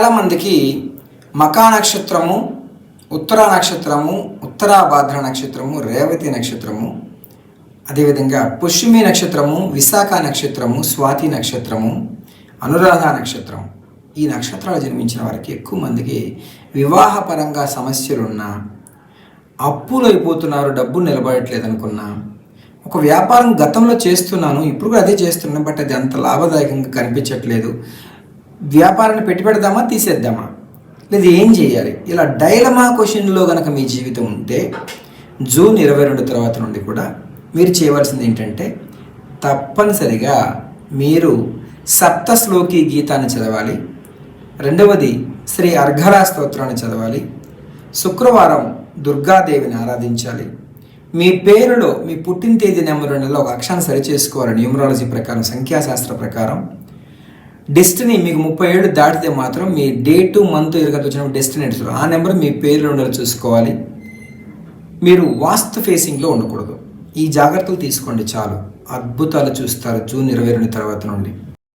చాలామందికి మకా నక్షత్రము, ఉత్తరా నక్షత్రము, ఉత్తరాభాద్ర నక్షత్రము, రేవతి నక్షత్రము, అదేవిధంగా పుష్యమి నక్షత్రము, విశాఖ నక్షత్రము, స్వాతి నక్షత్రము, అనురాధ నక్షత్రం, ఈ నక్షత్రాలు జన్మించిన వారికి ఎక్కువ మందికి వివాహపరంగా సమస్యలున్నా, అప్పులు అయిపోతున్నారు, డబ్బు నిలబడట్లేదు అనుకున్నా, ఒక వ్యాపారం గతంలో చేస్తున్నాను, ఇప్పుడు కూడా అదే చేస్తున్నాను, బట్ అది అంత లాభదాయకంగా కనిపించట్లేదు, వ్యాపారాన్ని పెట్టుబెడదామా తీసేద్దామా, లేదా ఏం చేయాలి, ఇలా డైలమా క్వశ్చన్లో కనుక మీ జీవితం ఉంటే జూన్ 22 తర్వాత నుండి కూడా మీరు చేయవలసింది ఏంటంటే తప్పనిసరిగా మీరు సప్తశ్లోకి గీతాన్ని చదవాలి. రెండవది శ్రీ అర్ఘరా స్తోత్రాన్ని చదవాలి. శుక్రవారం దుర్గాదేవిని ఆరాధించాలి. మీ పేరులో మీ పుట్టిన తేదీ నెంబర్లో ఒక అక్షరాన్ని సరి చేసుకోవాలి. న్యూమరాలజీ ప్రకారం, సంఖ్యాశాస్త్ర ప్రకారం. డెస్టినీ మీకు 30 ఏళ్ళు దాటితే మాత్రం మీ డేటు మంత్ ఎరగత వచ్చినప్పుడు డెస్టినీ ఆ నెంబర్ మీ పేరులో ఉండేలా చూసుకోవాలి. మీరు వాస్తు ఫేసింగ్లో ఉండకూడదు. ఈ జాగ్రత్తలు తీసుకోండి చాలు, అద్భుతాలు చూస్తారు జూన్ 22 తర్వాత నుండి.